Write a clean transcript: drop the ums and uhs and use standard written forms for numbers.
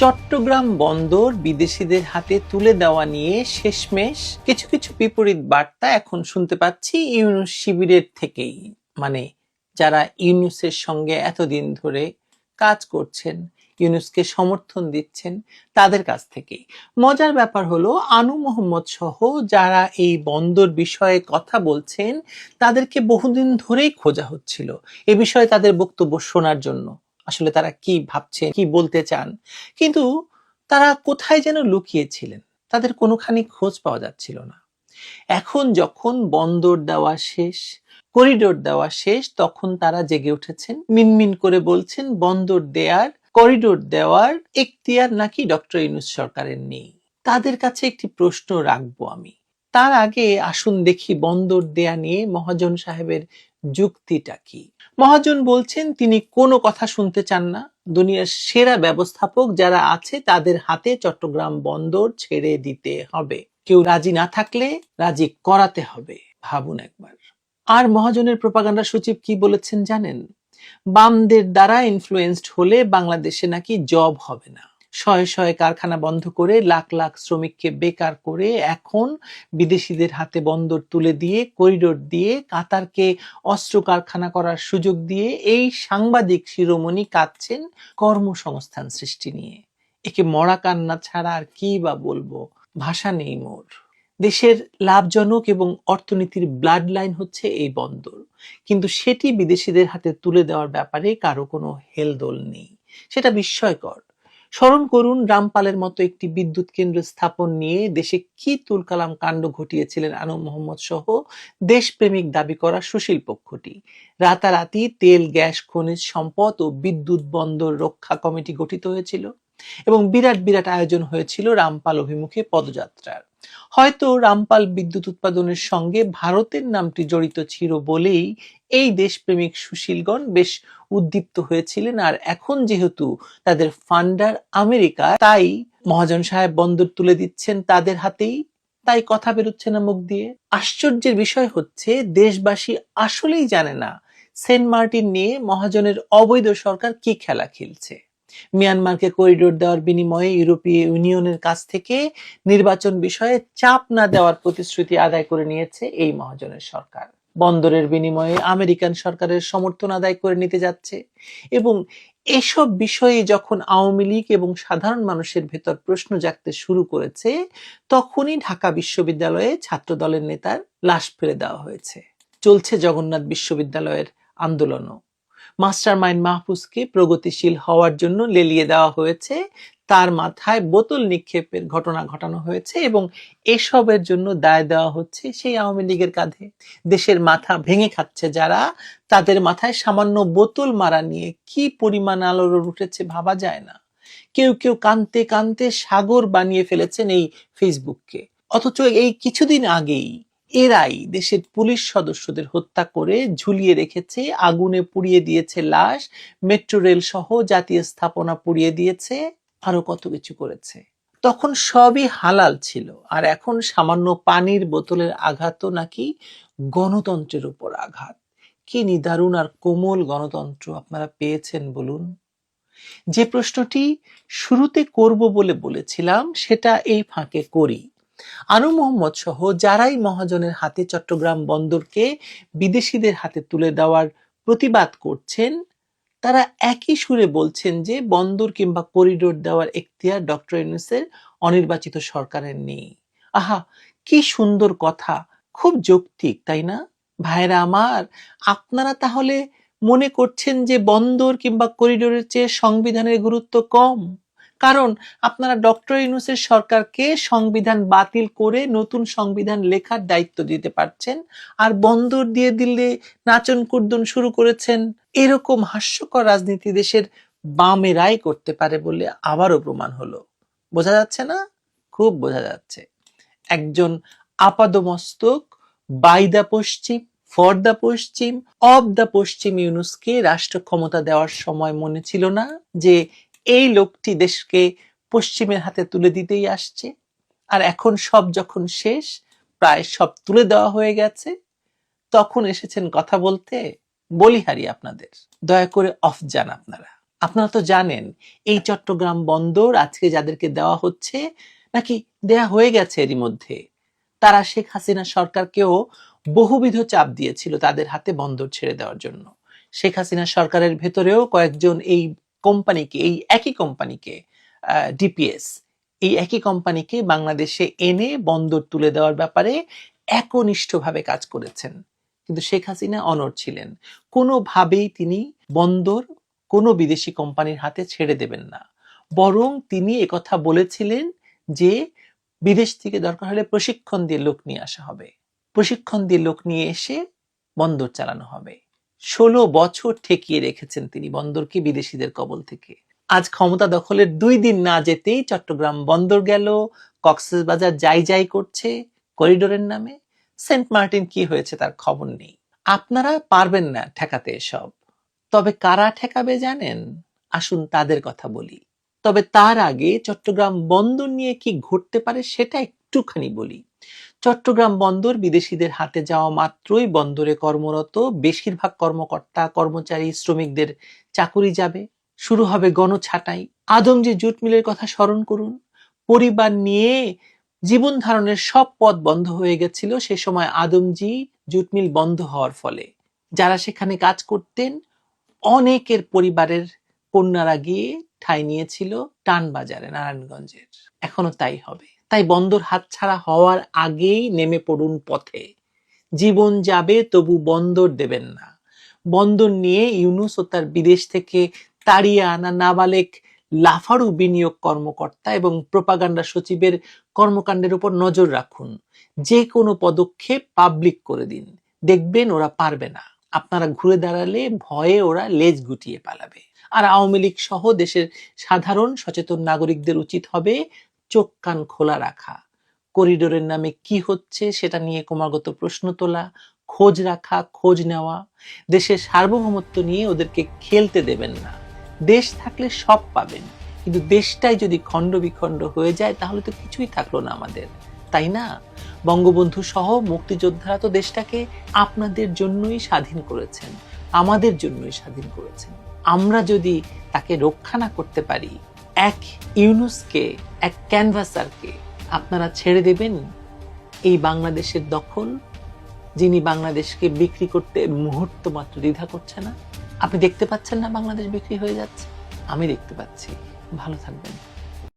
চট্টগ্রাম বন্দর বিদেশিদের হাতে তুলে দেওয়া নিয়ে শেষমেশ কিছু কিছু বিপরীত বার্তা এখন শুনতে পাচ্ছি ইউনূস শিবিরের থেকেই। মানে যারা ইউনূসের সঙ্গে এতদিন ধরে কাজ করছেন, ইউনূসকে সমর্থন দিচ্ছেন, তাদের কাছ থেকেই। মজার ব্যাপার হলো, আনু মোহাম্মদ সহ যারা এই বন্দর বিষয়ে কথা বলছেন তাদেরকে বহুদিন ধরেই খোঁজা হচ্ছিল এ বিষয়ে তাদের বক্তব্য শোনার জন্য। আসলে তারা কি ভাবছে, কি বলতে চান, কিন্তু তারা কোথায় যেন লুকিয়েছিলেন, তাদের কোনোখানি খোঁজ পাওয়া যাচ্ছিল না। এখন যখন বন্দর দেওয়া শেষ, করিডোর দেওয়া শেষ, তখন তারা জেগে উঠেছেন, মিনমিন করে বলছেন বন্দর দেয়ার, করিডোর দেওয়ার এখতিয়ার নাকি ডক্টর ইউনূস সরকারের নেই। তাদের কাছে একটি প্রশ্ন রাখবো আমি। তার আগে আসুন দেখি বন্দর দেয়া নিয়ে মহাজন সাহেবের যুক্তিটা কি। মহাজন বলছেন তিনি কোনো কথা শুনতে চান না, দুনিয়ার সেরা ব্যবস্থাপক যারা আছে তাদের হাতে চট্টগ্রাম বন্দর ছেড়ে দিতে হবে, কেউ রাজি না থাকলে রাজি করাতে হবে। ভাবুন একবার। আর মহাজনের প্রোপাগান্ডা সচিব কি বলেছেন জানেন? বামদের দ্বারা ইনফ্লুয়েন্সড হলে বাংলাদেশে নাকি জব হবে না। শয়ে শয়ে কারখানা বন্ধ করে লাখ লাখ শ্রমিককে বেকার করে এখন বিদেশিদের হাতে বন্দর তুলে দিয়ে, করিডোর দিয়ে, কাতারকে অস্ত্র কারখানা করার সুযোগ দিয়ে এই সাংবাদিক শিরোমণি কাঁদছেন কর্মসংস্থান সৃষ্টি নিয়ে। একে মরা কান্না ছাড়া আর কি বা বলবো, ভাষা নেই মোর। দেশের লাভজনক এবং অর্থনীতির ব্লাড লাইন হচ্ছে এই বন্দর, কিন্তু সেটি বিদেশিদের হাতে তুলে দেওয়ার ব্যাপারে কারো কোনো হেলদোল নেই। সেটা বিস্ময়কর। স্মরণ করুন রামপালের মতো একটি বিদ্যুৎ কেন্দ্র স্থাপন নিয়ে দেশে কি তুলকালাম কাণ্ড ঘটিয়েছিলেন আনু মোহাম্মদ সহ দেশপ্রেমিক দাবি করা সুশীল পক্ষটি। রাতারাতি তেল, গ্যাস, খনিজ সম্পদ ও বিদ্যুৎ বন্দর রক্ষা কমিটি গঠিত হয়েছিল এবং বিরাট বিরাট আয়োজন হয়েছিল রামপাল অভিমুখে পদযাত্রার। হয়তো রামপাল বিদ্যুৎ উৎপাদনের সঙ্গে ভারতের নামটি জড়িত ছিল বলেই এই দেশপ্রেমিক সুশীলগণ বেশ উদ্দীপ্ত হয়েছিলেন। আর এখন যেহেতু তাদের ফান্ডার আমেরিকা, তাই মহাজন সাহেব বন্দর তুলে দিচ্ছেন তাদের হাতেই, তাই কথা বেরোচ্ছে না মুখ দিয়ে। আশ্চর্যের বিষয় হচ্ছে দেশবাসী আসলেই জানে না সেন্ট মার্টিন নিয়ে মহাজনের অবৈধ সরকার কি খেলা খেলছে। মিয়ানমারকে করিডোর দেওয়ার বিনিময়ে ইউরোপীয় ইউনিয়নের কাছ থেকে নির্বাচন বিষয়ে চাপ না দেওয়ার প্রতিশ্রুতি আদায় করে নিয়েছে এই মহাজনের সরকার। বন্দরের বিনিময়ে আমেরিকান সরকারের সমর্থন আদায় করে নিতে যাচ্ছে। এবং এসব বিষয়ে যখন আওয়ামী লীগ এবং সাধারণ মানুষের ভেতর প্রশ্ন জাগতে শুরু করেছে, তখনই ঢাকা বিশ্ববিদ্যালয়ে ছাত্র দলের নেতার লাশ ফেলে দেওয়া হয়েছে। চলছে জগন্নাথ বিশ্ববিদ্যালয়ের আন্দোলনও। মাস্টার মাইন্ড মাহফুজকে প্রগতিশীল হওয়ার জন্য লেলিয়ে দেওয়া হয়েছে, তার মাথায় বোতল নিক্ষেপের ঘটনা ঘটানো হয়েছে এবং এসবের জন্য দায় দেওয়া হচ্ছে সেই আওয়ামী লীগের কাঁধে। দেশের মাথা ভেঙে খাচ্ছে যারা, তাদের মাথায় সামান্য বোতল মারা নিয়ে কি পরিমাণ আলোড়ন উঠেছে ভাবা যায় না। কেউ কেউ কানতে কানতে সাগর বানিয়ে ফেলেছেন এই ফেসবুককে। অথচ এই কিছুদিন আগেই এরাই দেশের পুলিশ সদস্যদের হত্যা করে ঝুলিয়ে রেখেছে, আগুনে পুড়িয়ে দিয়েছে লাশ, মেট্রো রেল সহ জাতীয় স্থাপনা পুড়িয়ে দিয়েছে, আরো কত কিছু করেছে। তখন সবই হালাল ছিল, আর এখন সামান্য পানির বোতলের আঘাতও নাকি গণতন্ত্রের উপর আঘাত। কি নিদারুণ আর কোমল গণতন্ত্র আপনারা পেয়েছেন বলুন। যে প্রশ্নটি শুরুতে করব বলে বলেছিলাম সেটা এই ফাঁকে করি। আনু মোহাম্মদ সহ যারাই মহাজনের হাতে চট্টগ্রাম বন্দরকে বিদেশিদের হাতে তুলে দেওয়ার প্রতিবাদ করছেন, তারা একই সুরে বলছেন যে বন্দর কিংবা করিডোর দেওয়ার এখতিয়ার ডক্টর ইউনূসের অনির্বাচিত সরকারের নেই। আহা, কি সুন্দর কথা, খুব যৌক্তিক, তাই না ভাইরা আমার? আপনারা তাহলে মনে করছেন যে বন্দর কিংবা করিডোরের চেয়ে সংবিধানের গুরুত্ব কম? কারণ আপনারা ডক্টর ইউনূসের সরকারকে সংবিধান বাতিল করে নতুন সংবিধান লেখার দায়িত্ব দিতে পারছেন, আর বন্দর দিয়ে দিলে নাচন কুর্দন শুরু করেছেন। এরকম হাস্যকর রাজনীতি দেশের বামেরাই করতে পারে বলে আবারও প্রমাণ হলো। বোঝা যাচ্ছে না? খুব বোঝা যাচ্ছে। একজন আপাদমস্তক by the Paschim, for the Paschim, of the পশ্চিম ইউনূসকে রাষ্ট্র ক্ষমতা দেওয়ার সময় মনে ছিল না যে এই লোকটি দেশকে পশ্চিমের হাতে তুলে দিতেই আসছে। আর এখন সব যখন শেষ, প্রায় সব তুলে দেওয়া হয়ে গেছে, তখন এসেছেন কথা বলতে। বলিহারি আপনাদের, দয়া করে অফ যান আপনারা। আপনারা তো জানেন এই চট্টগ্রাম বন্দর আজকে যাদেরকে দেওয়া হচ্ছে নাকি দেয়া হয়ে গেছে এরই মধ্যে, তারা শেখ হাসিনা সরকারকেও বহুবিধ চাপ দিয়েছিল তাদের হাতে বন্দর ছেড়ে দেওয়ার জন্য। শেখ হাসিনা সরকারের ভেতরেও কয়েকজন এই কোম্পানিকে, এই একই কোম্পানিকে, ডিপিএস, এই একই কোম্পানিকে বাংলাদেশে এনে বন্দর তুলে দেওয়ার ব্যাপারে একনিষ্ঠভাবে কাজ করেছেন। কিন্তু শেখ হাসিনা অনড় ছিলেন, কোনোভাবেই তিনি বন্দর কোনো বিদেশি কোম্পানির হাতে ছেড়ে দেবেন না। বরং তিনি একথা বলেছিলেন যে বিদেশ থেকে দরকার হলে প্রশিক্ষণ দিয়ে লোক নিয়ে আসা হবে, প্রশিক্ষণ দিয়ে লোক নিয়ে এসে বন্দর চালানো হবে। 16 বছর ঠেকিয়ে রেখেছেন তিনি বন্দরকে বিদেশিদের কবল থেকে। আজ ক্ষমতা দখলের 2 দিন না যেতেই চট্টগ্রাম বন্দর গেল, কক্সবাজার যাই যাই করছে করিডোরের নামে। সেন্ট মার্টিন কি হয়েছে তার খবর নেই। আপনারা পারবেন না ঠেকাতে এসব, তবে কারা ঠেকাবে জানেন? আসুন তাদের কথা বলি। তবে তার আগে চট্টগ্রাম বন্দর নিয়ে কি ঘটতে পারে সেটা একটুখানি বলি। চট্টগ্রাম বন্দর বিদেশিদের হাতে যাওয়া মাত্রই বন্দরে কর্মরত বেশিরভাগ কর্মকর্তা, কর্মচারী, শ্রমিকদের চাকুরি যাবে, শুরু হবে গণছাঁটাই। আদমজী জুট মিলের কথা স্মরণ করুন। পরিবার নিয়ে জীবন ধারণের সব পথ বন্ধ হয়ে গেছিল সে সময় আদমজী জুট মিল বন্ধ হওয়ার ফলে। যারা সেখানে কাজ করতেন অনেকের পরিবারের কন্যারা গিয়ে ঠাঁই নিয়েছিল টানবাজারে, নারায়ণগঞ্জের। এখনো তাই হবে। তাই বন্দর হাতছাড়া হওয়ার আগেই নেমে পড়ুন পথে। জীবন যাবে তবু বন্দর দেবেন না। বন্দর নিয়ে ইউনূস ও তার বিদেশ থেকে তাড়িয়ে আনা নাবালেক লাফারু বিনিয়োগ কর্মকর্তা এবং প্রোপাগান্ডা সচিবের কর্মকাণ্ডের উপর নজর রাখুন। যে কোনো পদক্ষেপ পাবলিক করে দিন, দেখবেন ওরা পারবে না। আপনারা ঘুরে দাঁড়ালে ভয়ে ওরা লেজ গুটিয়ে পালাবে। আর আওয়ামী লীগ সহ দেশের সাধারণ সচেতন নাগরিকদের উচিত হবে চোখ কান খোলা রাখা। করিডোরের নামে কি হচ্ছে সেটা নিয়ে ক্রমাগত প্রশ্ন তোলা, খোঁজ রাখা, খোঁজ নেওয়া। দেশের সার্বভৌমত্ব নিয়ে ওদেরকে খেলতে দেবেন না। দেশ থাকলে সব পাবেন, কিন্তু দেশটাই যদি খণ্ড বিখণ্ড হয়ে যায় তাহলে তো কিছুই থাকলো না আমাদের, তাই না? বঙ্গবন্ধু সহ মুক্তিযোদ্ধারা তো দেশটাকে আপনাদের জন্যই স্বাধীন করেছেন, আমাদের জন্যই স্বাধীন করেছেন। আমরা যদি তাকে রক্ষা না করতে পারি, এক ইউনূসকে, এক ক্যানভাসারকে আপনারা ছেড়ে দেবেন এই বাংলাদেশের দখল, যিনি বাংলাদেশকে বিক্রি করতে মুহূর্ত মাত্র দ্বিধা করছে না? আপনি দেখতে পাচ্ছেন না বাংলাদেশ বিক্রি হয়ে যাচ্ছে? আমি দেখতে পাচ্ছি। ভালো থাকবেন।